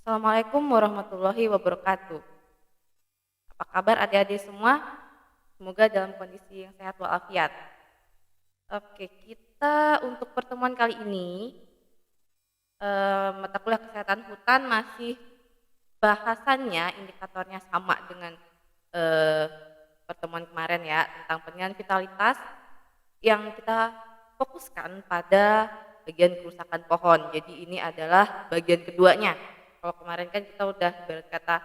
Assalamualaikum warahmatullahi wabarakatuh. Apa kabar adik-adik semua? Semoga dalam kondisi yang sehat walafiat. Oke, kita untuk pertemuan kali ini mata kuliah kesehatan hutan masih bahasannya indikatornya sama dengan eh, pertemuan kemarin ya tentang penilaian vitalitas yang kita fokuskan pada bagian kerusakan pohon. Jadi ini adalah bagian keduanya. Kalau kemarin kan kita udah berkata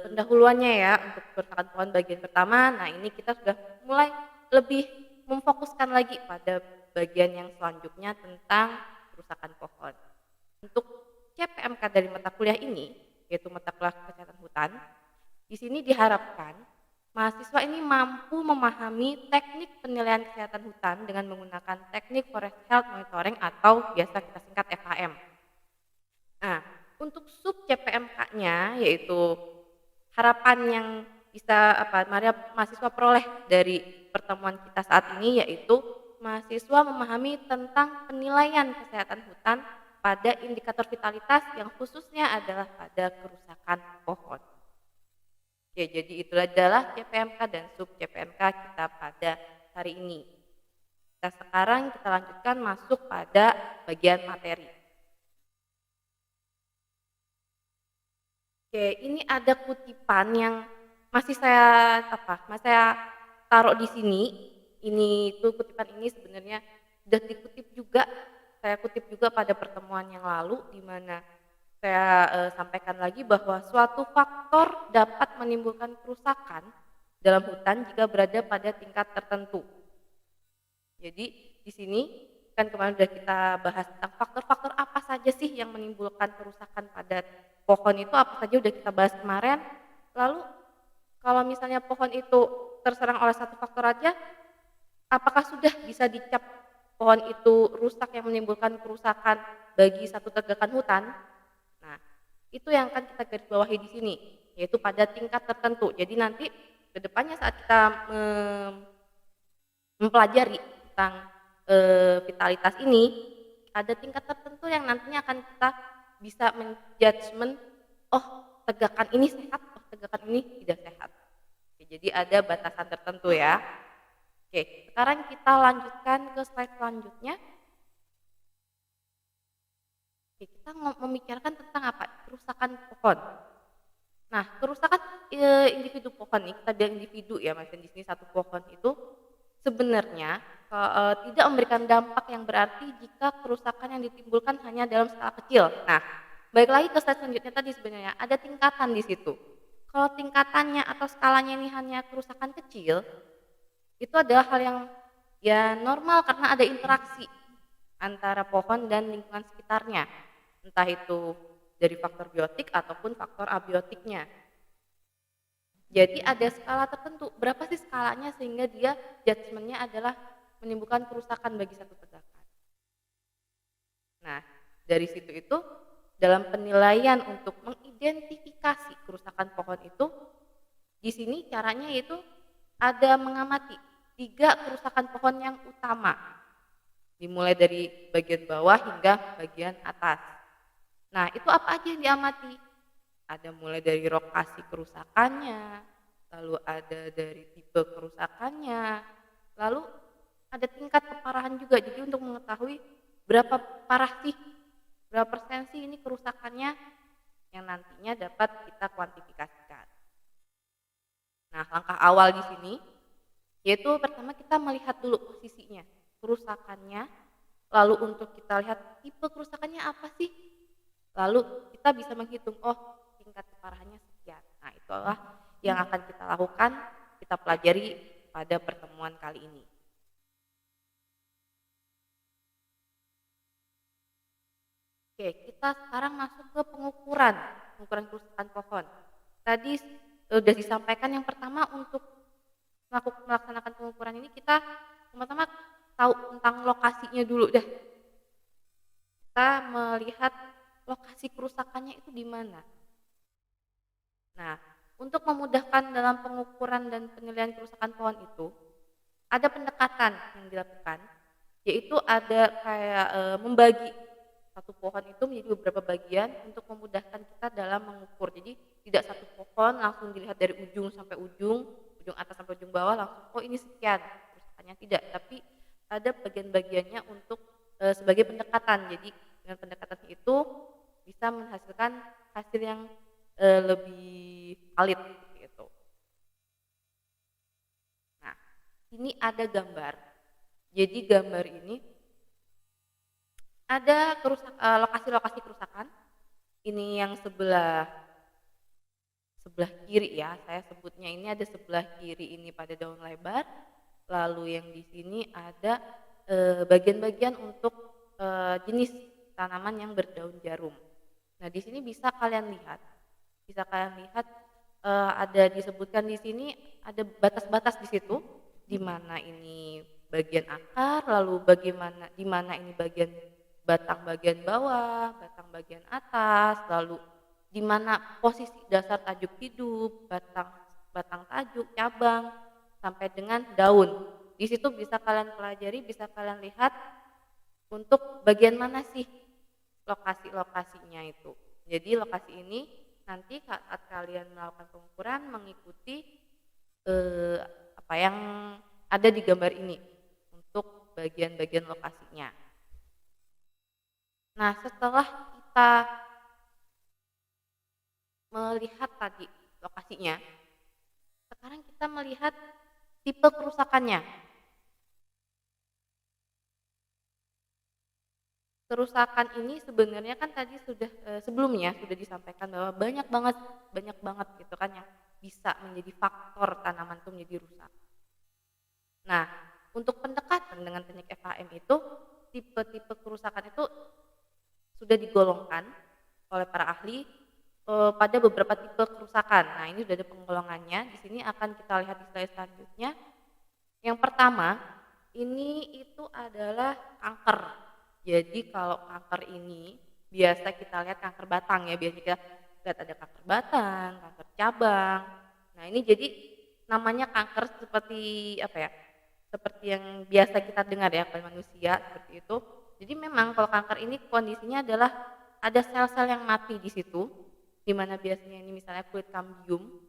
pendahuluannya ya untuk kerusakan pohon bagian pertama. Nah ini kita sudah mulai lebih memfokuskan lagi pada bagian yang selanjutnya tentang kerusakan pohon. Untuk CPMK dari mata kuliah ini, yaitu mata kuliah kesehatan hutan, di sini diharapkan mahasiswa ini mampu memahami teknik penilaian kesehatan hutan dengan menggunakan teknik Forest Health Monitoring atau biasa kita singkat FHM. Nah, untuk sub CPMK-nya yaitu harapan yang bisa mahasiswa peroleh dari pertemuan kita saat ini yaitu mahasiswa memahami tentang penilaian kesehatan hutan pada indikator vitalitas yang khususnya adalah pada kerusakan pohon. Oke, jadi itu adalah CPMK dan sub CPMK kita pada hari ini. Sekarang kita lanjutkan masuk pada bagian materi. Oke, ini ada kutipan yang masih saya taruh di sini. Ini tuh kutipan ini sebenarnya sudah dikutip juga. Saya kutip juga pada pertemuan yang lalu di mana saya sampaikan lagi bahwa suatu faktor dapat menimbulkan kerusakan dalam hutan jika berada pada tingkat tertentu. Jadi di sini kan kemarin sudah kita bahas tentang faktor-faktor apa saja sih yang menimbulkan kerusakan pada pohon itu apa saja udah kita bahas kemarin. Lalu kalau misalnya pohon itu terserang oleh satu faktor aja, apakah sudah bisa dicap pohon itu rusak yang menimbulkan kerusakan bagi satu tegakan hutan? Nah, itu yang akan kita garis bawahi di sini, yaitu pada tingkat tertentu. Jadi nanti kedepannya saat kita mempelajari tentang vitalitas ini, ada tingkat tertentu yang nantinya akan kita bisa menjudgment, oh tegakan ini sehat, oh tegakan ini tidak sehat. Oke, jadi ada batasan tertentu ya. Oke, sekarang kita lanjutkan ke slide selanjutnya. Oke, kita membicarakan tentang apa? Kerusakan pohon. Nah, kerusakan individu pohon ini, kita bilang individu ya, maksudnya di sini satu pohon itu sebenarnya tidak memberikan dampak yang berarti jika kerusakan yang ditimbulkan hanya dalam skala kecil. Nah, balik lagi ke slide selanjutnya tadi sebenarnya ada tingkatan di situ. Kalau tingkatannya atau skalanya ini hanya kerusakan kecil, itu adalah hal yang ya normal karena ada interaksi antara pohon dan lingkungan sekitarnya, entah itu dari faktor biotik ataupun faktor abiotiknya. Jadi ada skala tertentu, berapa sih skalanya sehingga dia judgementnya adalah menimbulkan kerusakan bagi satu tegakan. Nah, dari situ itu dalam penilaian untuk mengidentifikasi kerusakan pohon itu, di sini caranya yaitu ada mengamati 3 kerusakan pohon yang utama, dimulai dari bagian bawah hingga bagian atas. Nah, itu apa aja yang diamati? Ada mulai dari lokasi kerusakannya, lalu ada dari tipe kerusakannya, lalu ada tingkat keparahan juga. Jadi untuk mengetahui berapa parah sih, berapa persen sih ini kerusakannya yang nantinya dapat kita kuantifikasikan. Nah, langkah awal di sini yaitu pertama kita melihat dulu posisinya, kerusakannya, lalu untuk kita lihat tipe kerusakannya apa sih, lalu kita bisa menghitung, oh tingkat keparahannya sekian. Nah, itulah yang akan kita lakukan, kita pelajari pada pertemuan kali ini. Oke, kita sekarang masuk ke pengukuran kerusakan pohon. Tadi sudah disampaikan yang pertama untuk melaksanakan pengukuran ini kita pertama tahu tentang lokasinya dulu dah. Kita melihat lokasi kerusakannya itu di mana. Nah, untuk memudahkan dalam pengukuran dan penilaian kerusakan pohon itu, ada pendekatan yang dilakukan, yaitu ada kayak membagi satu pohon itu menjadi beberapa bagian untuk memudahkan kita dalam mengukur. Jadi tidak satu pohon langsung dilihat dari ujung sampai ujung, ujung atas sampai ujung bawah langsung, oh ini sekian kerusakannya, tidak. Tapi ada bagian-bagiannya untuk sebagai pendekatan. Jadi dengan pendekatan itu bisa menghasilkan hasil yang lebih valid gitu. Nah, ini ada gambar. Jadi gambar ini ada lokasi-lokasi kerusakan. Ini yang sebelah sebelah kiri ya, saya sebutnya ini ada sebelah kiri ini pada daun lebar. Lalu yang di sini ada bagian-bagian untuk jenis tanaman yang berdaun jarum. Nah, di sini bisa kalian lihat ada disebutkan di sini ada batas-batas di situ, di mana ini bagian akar, lalu bagaimana di mana ini bagian batang bagian bawah, batang bagian atas, lalu di mana posisi dasar tajuk hidup, batang batang tajuk, cabang, sampai dengan daun. Di situ bisa kalian pelajari, bisa kalian lihat untuk bagian mana sih lokasi-lokasinya itu. Jadi lokasi ini nanti saat kalian melakukan pengukuran mengikuti apa yang ada di gambar ini untuk bagian-bagian lokasinya. Nah, setelah kita melihat tadi lokasinya, sekarang kita melihat tipe kerusakannya. Kerusakan ini sebenarnya kan tadi sudah sebelumnya sudah disampaikan bahwa banyak banget gitu kan yang bisa menjadi faktor tanaman itu menjadi rusak. Nah, untuk pendekatan dengan teknik FHM itu tipe-tipe kerusakan itu sudah digolongkan oleh para ahli pada beberapa tipe kerusakan. Nah, ini sudah ada penggolongannya. Di sini akan kita lihat di slide selanjutnya. Yang pertama, ini itu adalah kanker. Jadi kalau kanker ini biasa kita lihat kanker batang ya, biasanya kita lihat ada kanker batang, kanker cabang. Nah, ini jadi namanya kanker seperti apa ya? Seperti yang biasa kita dengar ya pada manusia seperti itu. Jadi memang kalau kanker ini kondisinya adalah ada sel-sel yang mati di situ, di mana biasanya ini misalnya kulit kambium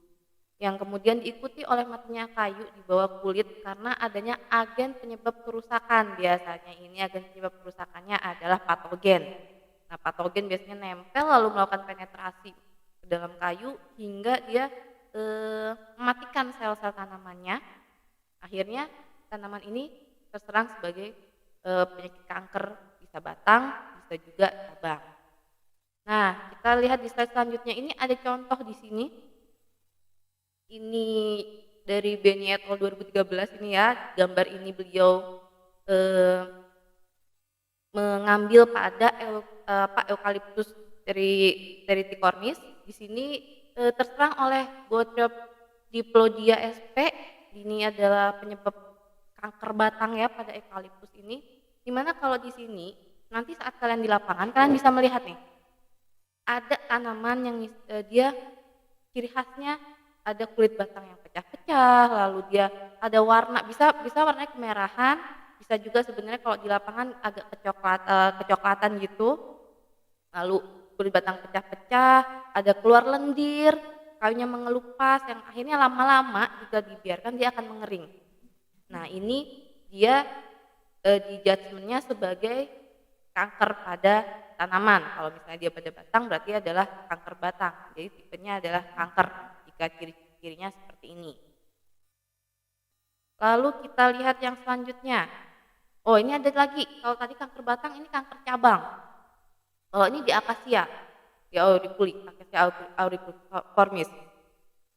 yang kemudian diikuti oleh matinya kayu di bawah kulit karena adanya agen penyebab kerusakan. Biasanya ini agen penyebab kerusakannya adalah patogen. Nah, patogen biasanya nempel lalu melakukan penetrasi ke dalam kayu hingga dia mematikan sel-sel tanamannya. Akhirnya tanaman ini terserang sebagai penyakit kanker, bisa batang, bisa juga cabang. Nah, kita lihat di slide selanjutnya ini ada contoh di sini. Ini dari Benny et al 2013 ini ya, gambar ini beliau mengambil pada eucalyptus terricornis. Di sini terserang oleh Botrop diplodia sp. Ini adalah penyebab kanker batang ya pada eucalyptus ini. Dimana kalau di sini nanti saat kalian di lapangan kalian bisa melihat nih, ada tanaman yang dia ciri khasnya ada kulit batang yang pecah-pecah, lalu dia ada warna bisa warnanya kemerahan, bisa juga sebenarnya kalau di lapangan agak kecoklatan gitu. Lalu kulit batang pecah-pecah, ada keluar lendir, kayunya mengelupas yang akhirnya lama-lama jika dibiarkan dia akan mengering. Nah, ini dia di judgementnya sebagai kanker pada tanaman. Kalau misalnya dia pada batang berarti adalah kanker batang. Jadi tipenya adalah kanker jika ciri-cirinya seperti ini. Lalu kita lihat yang selanjutnya. Oh, ini ada lagi. Kalau tadi kanker batang, ini kanker cabang. Kalau ini di akasia, di Akasia auriculiformis.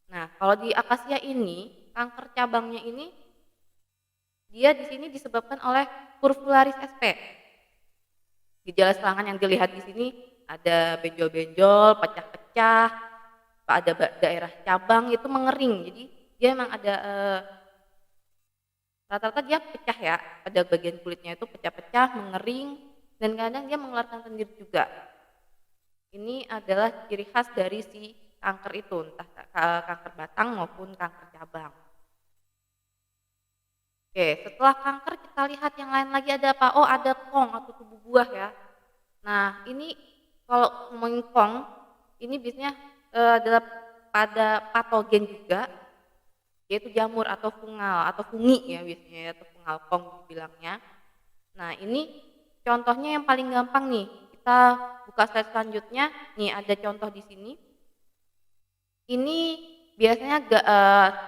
Nah, kalau di akasia ini, kanker cabangnya ini dia di sini disebabkan oleh Curvularis sp. Gejala serangan yang dilihat di sini ada benjol-benjol, pecah-pecah, pada daerah cabang itu mengering. Jadi dia memang ada rata-rata dia pecah ya, pada bagian kulitnya itu pecah-pecah, mengering, dan kadang dia mengeluarkan lendir juga. Ini adalah ciri khas dari si kanker itu, entah kanker batang maupun kanker cabang. Oke, setelah kanker kita lihat yang lain lagi ada apa? Oh, ada kong atau tubuh buah ya. Nah, ini kalau ngomongin Kong, ini biasanya, adalah pada patogen juga, yaitu jamur atau fungal atau fungi ya biasanya ya, atau fungal Kong dibilangnya. Nah, ini contohnya yang paling gampang nih, kita buka slide selanjutnya, nih ada contoh di sini. Ini biasanya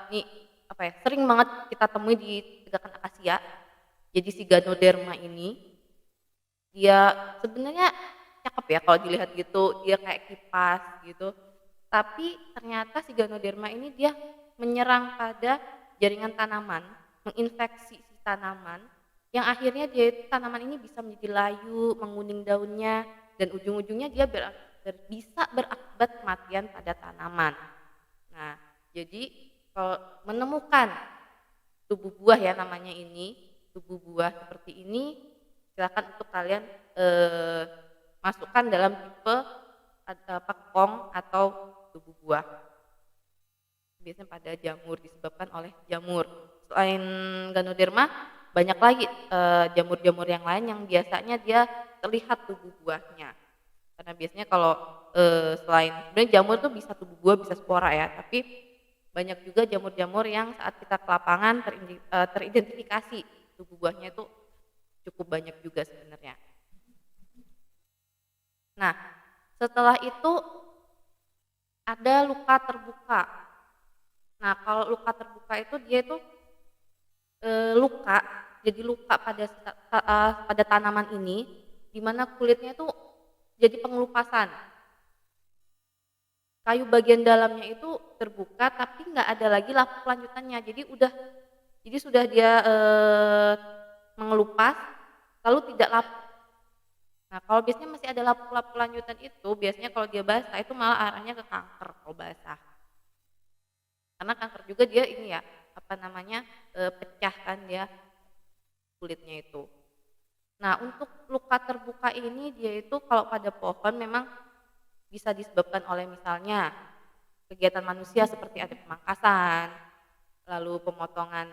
nih, apa ya, sering banget kita temui di tegakan akasia. Jadi si Ganoderma ini, dia sebenarnya cakep ya kalau dilihat gitu, dia kayak kipas gitu. Tapi ternyata si Ganoderma ini dia menyerang pada jaringan tanaman, menginfeksi si tanaman, yang akhirnya dia itu tanaman ini bisa menjadi layu, menguning daunnya, dan ujung-ujungnya dia bisa berakibat kematian pada tanaman. Nah, jadi kalau menemukan tubuh buah ya namanya ini, tubuh buah seperti ini, silakan untuk kalian masukkan dalam tipe Kong atau tubuh buah. Biasanya pada jamur, disebabkan oleh jamur. Selain Ganoderma, banyak lagi jamur-jamur yang lain yang biasanya dia terlihat tubuh buahnya. Karena biasanya kalau selain sebenarnya jamur tuh bisa tubuh buah, bisa spora ya, tapi banyak juga jamur-jamur yang saat kita ke lapangan teridentifikasi tubuh buahnya itu cukup banyak juga sebenarnya. Nah, setelah itu ada luka terbuka. Nah, kalau luka terbuka itu dia itu luka, jadi luka pada tanaman ini, di mana kulitnya itu jadi pengelupasan. Kayu bagian dalamnya itu terbuka, tapi nggak ada lagi lapu lanjutannya. Jadi sudah dia mengelupas, lalu tidak lapu. Nah, kalau biasanya masih ada lapu-lapu lanjutan itu, biasanya kalau dia basah itu malah arahnya ke kanker kalau basah. Karena kanker juga dia ini ya, apa namanya, pecah kan dia kulitnya itu. Nah, untuk luka terbuka ini dia itu kalau pada pohon memang bisa disebabkan oleh misalnya kegiatan manusia seperti ada pemangkasan, lalu pemotongan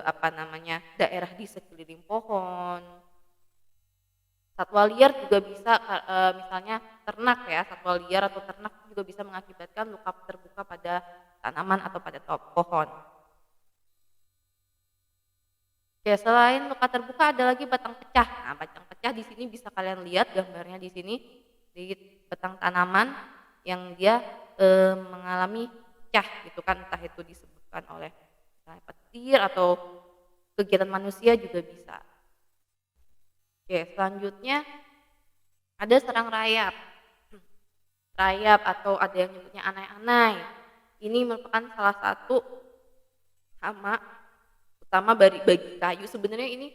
apa namanya, daerah di sekeliling pohon. Satwa liar juga bisa misalnya ternak ya, satwa liar atau ternak juga bisa mengakibatkan luka terbuka pada tanaman atau pada pohon. Oke, selain luka terbuka ada lagi batang pecah. Nah, batang pecah di sini bisa kalian lihat gambarnya di sini, di batang tanaman yang dia mengalami pecah gitu kan, entah itu disebabkan oleh petir atau kegiatan manusia juga bisa. Oke, selanjutnya ada serang rayap. Rayap atau ada yang nyebutnya anai-anai. Ini merupakan salah satu hama utama bagi kayu. Sebenarnya ini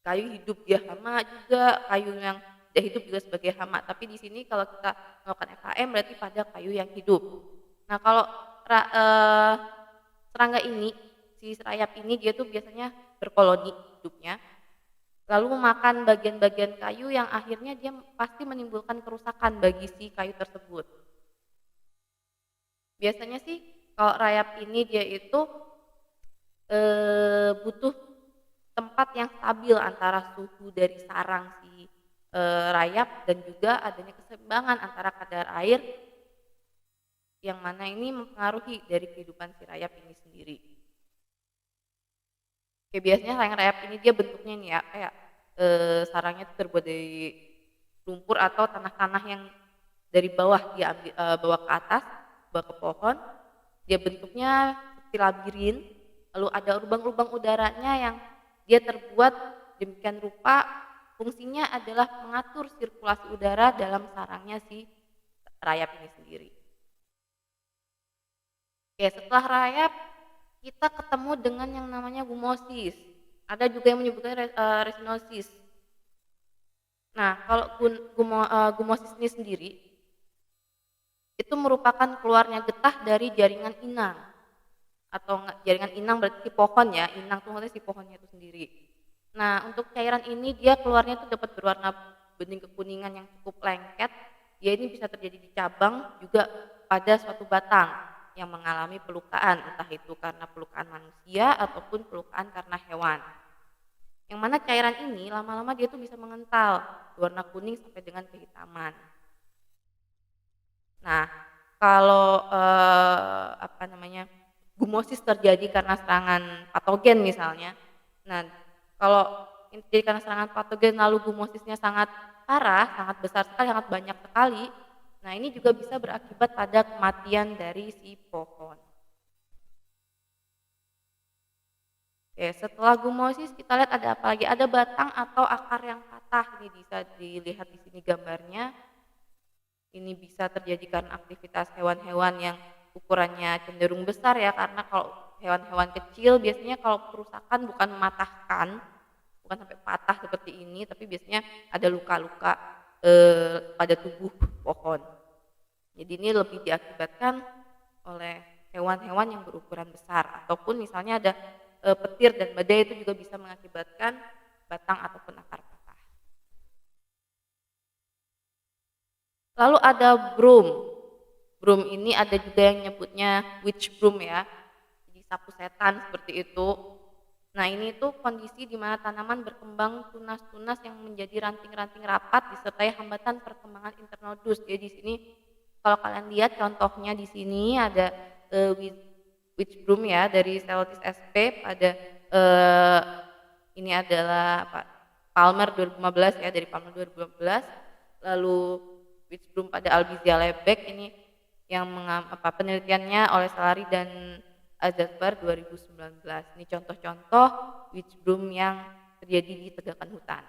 kayu hidup ya, hama juga, kayu yang tidak hidup juga sebagai hama. Tapi di sini kalau kita melakukan FHM berarti pada kayu yang hidup. Nah, kalau serangga ini, si rayap ini dia tuh biasanya berkoloni hidupnya, lalu memakan bagian-bagian kayu yang akhirnya dia pasti menimbulkan kerusakan bagi si kayu tersebut. Biasanya sih kalau rayap ini dia itu butuh tempat yang stabil antara suhu dari sarang si rayap dan juga adanya keseimbangan antara kadar air yang mana ini mempengaruhi dari kehidupan si rayap ini sendiri. Oke, biasanya sarang rayap ini dia bentuknya nih ya kayak sarangnya terbuat dari lumpur atau tanah-tanah yang dari bawah dia bawa ke atas, bawa ke pohon. Dia bentuknya seperti labirin, lalu ada lubang-lubang udaranya yang dia terbuat demikian rupa, fungsinya adalah mengatur sirkulasi udara dalam sarangnya si rayap ini sendiri. Oke, setelah rayap kita ketemu dengan yang namanya gumosis. Ada juga yang menyebutnya resinosis. Nah, kalau gumosis ini sendiri itu merupakan keluarnya getah dari jaringan inang atau jaringan inang berarti si pohon ya, inang itu maksudnya si pohonnya itu sendiri. Nah, untuk cairan ini dia keluarnya itu dapat berwarna bening kekuningan yang cukup lengket. Dia ini bisa terjadi di cabang juga pada suatu batang yang mengalami pelukaan, entah itu karena pelukaan manusia ataupun pelukaan karena hewan. Yang mana cairan ini lama-lama dia tuh bisa mengental warna kuning sampai dengan kehitaman. Nah, kalau apa namanya, gumosis terjadi karena serangan patogen misalnya. Nah, kalau terjadi karena serangan patogen lalu gumosisnya sangat parah, sangat besar sekali, sangat banyak sekali. Nah, ini juga bisa berakibat pada kematian dari si pohon. Oke, setelah gumosis kita lihat ada apa lagi? Ada batang atau akar yang patah. Ini bisa dilihat di sini gambarnya. Ini bisa terjadi karena aktivitas hewan-hewan yang ukurannya cenderung besar ya, karena kalau hewan-hewan kecil biasanya kalau kerusakan bukan mematahkan, bukan sampai patah seperti ini, tapi biasanya ada luka-luka pada tubuh pohon. Jadi ini lebih diakibatkan oleh hewan-hewan yang berukuran besar, ataupun misalnya ada petir dan badai, itu juga bisa mengakibatkan batang ataupun akar patah. Lalu ada broom. Broom ini ada juga yang nyebutnya witch broom ya. Jadi sapu setan seperti itu. Nah, ini tuh kondisi di mana tanaman berkembang tunas-tunas yang menjadi ranting-ranting rapat disertai hambatan perkembangan internodus. Jadi di sini kalau kalian lihat contohnya di sini ada witch broom ya dari Celtis sp pada ini adalah apa, Palmer 2015 ya, dari Palmer 2015. Lalu witch broom pada Albizia lebec ini yang penelitiannya oleh Salari dan Azazbar 2019. Ini contoh-contoh witch broom yang terjadi di tegakan hutan.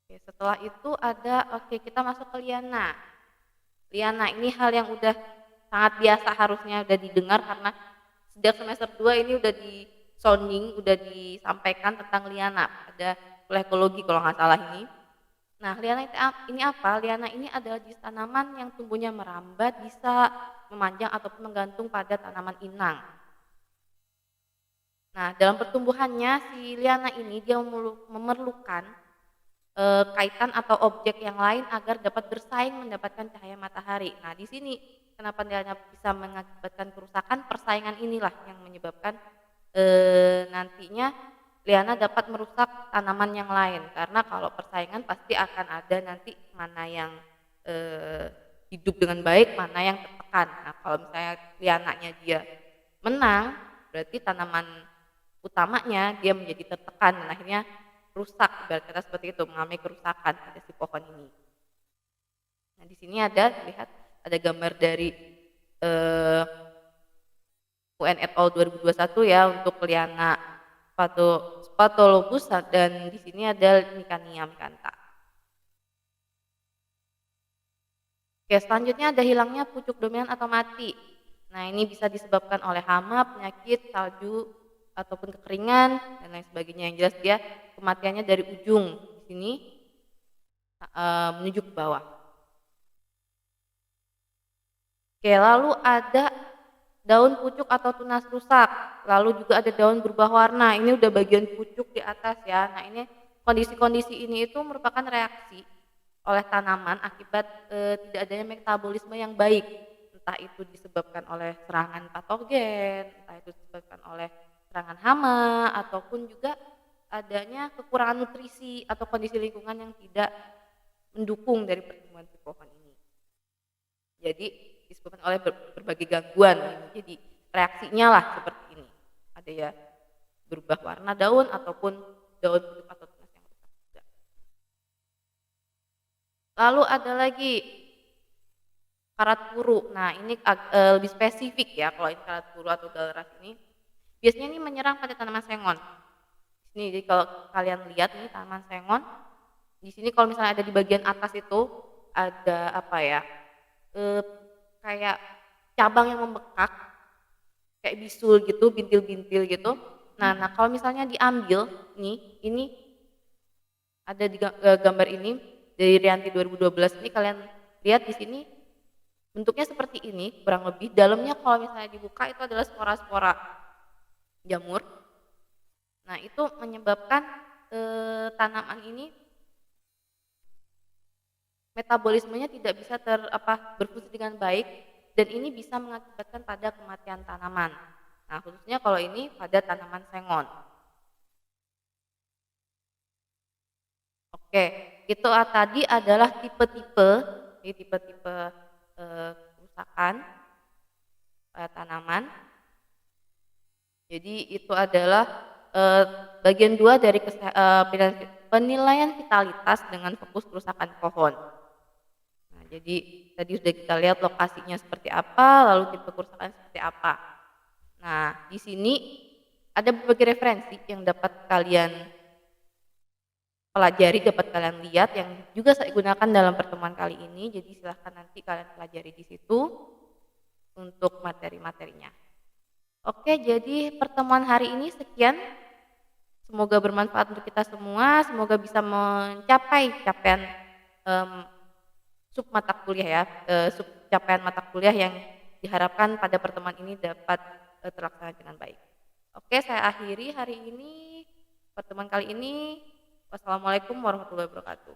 Oke, setelah itu ada, kita masuk ke liana. Liana ini hal yang udah sangat biasa harusnya udah didengar, karena sejak semester 2 ini udah di sounding, udah disampaikan tentang liana. Ada kuliah ekologi kalau nggak salah ini. Nah, liana ini apa? Liana ini adalah jenis tanaman yang tumbuhnya merambat, bisa memanjang ataupun menggantung pada tanaman inang. Nah, dalam pertumbuhannya si liana ini dia memerlukan kaitan atau objek yang lain agar dapat bersaing mendapatkan cahaya matahari. Nah, di sini kenapa liana bisa mengakibatkan kerusakan? Persaingan inilah yang menyebabkan nantinya liana dapat merusak tanaman yang lain, karena kalau persaingan pasti akan ada nanti mana yang hidup dengan baik, mana yang tertekan. Nah, kalau misalnya liananya dia menang, berarti tanaman utamanya dia menjadi tertekan dan akhirnya rusak, ibarat kata seperti itu, mengalami kerusakan pada si pohon ini. Nah, di sini ada, lihat ada gambar dari UN et al 2021 ya untuk liana Spatholobus, dan di sini ada Nicania micantha. Oke, selanjutnya ada hilangnya pucuk dominan atau mati. Nah, ini bisa disebabkan oleh hama, penyakit, salju, ataupun kekeringan dan lain sebagainya. Yang jelas dia kematiannya dari ujung di sini menuju ke bawah. Oke, lalu ada daun pucuk atau tunas rusak, lalu juga ada daun berubah warna. Ini udah bagian pucuk di atas ya. Nah, ini kondisi-kondisi ini itu merupakan reaksi oleh tanaman akibat tidak adanya metabolisme yang baik. Entah itu disebabkan oleh serangan patogen, entah itu disebabkan oleh serangan hama, ataupun juga adanya kekurangan nutrisi atau kondisi lingkungan yang tidak mendukung dari pertumbuhan si pohon ini. Jadi disebabkan oleh berbagai gangguan. Jadi reaksinya lah seperti ini. Ada ya berubah warna daun ataupun daun pucuk atau tunas yang rusak juga. Lalu ada lagi karat puru. Nah, ini lebih spesifik ya kalau ini karat puru atau galras ini. Biasanya ini menyerang pada tanaman sengon. Ini jadi kalau kalian lihat ini tanaman sengon. Di sini kalau misalnya ada di bagian atas itu ada apa ya? Kayak cabang yang membekak, kayak bisul gitu, bintil-bintil gitu. Nah kalau misalnya diambil nih, ini ada di gambar ini dari Rianti 2012 ini, kalian lihat di sini bentuknya seperti ini kurang lebih. Dalamnya kalau misalnya dibuka itu adalah spora-spora jamur. Nah, itu menyebabkan tanaman ini metabolismenya tidak bisa berfungsi dengan baik, dan ini bisa mengakibatkan pada kematian tanaman. Nah, khususnya kalau ini pada tanaman sengon. Oke, itu tadi adalah tipe-tipe, jadi tipe-tipe kerusakan tanaman. Jadi itu adalah bagian 2 dari penilaian vitalitas dengan fokus kerusakan pohon. Nah, jadi tadi sudah kita lihat lokasinya seperti apa, lalu tipe kerusakan seperti apa. Nah, di sini ada berbagai referensi yang dapat kalian pelajari, dapat kalian lihat yang juga saya gunakan dalam pertemuan kali ini. Jadi silahkan nanti kalian pelajari di situ untuk materi-materinya. Oke, jadi pertemuan hari ini sekian. Semoga bermanfaat untuk kita semua. Semoga bisa mencapai capaian sub mata kuliah ya, sub capaian mata kuliah yang diharapkan pada pertemuan ini dapat terlaksana dengan baik. Oke, saya akhiri hari ini pertemuan kali ini. Wassalamualaikum warahmatullahi wabarakatuh.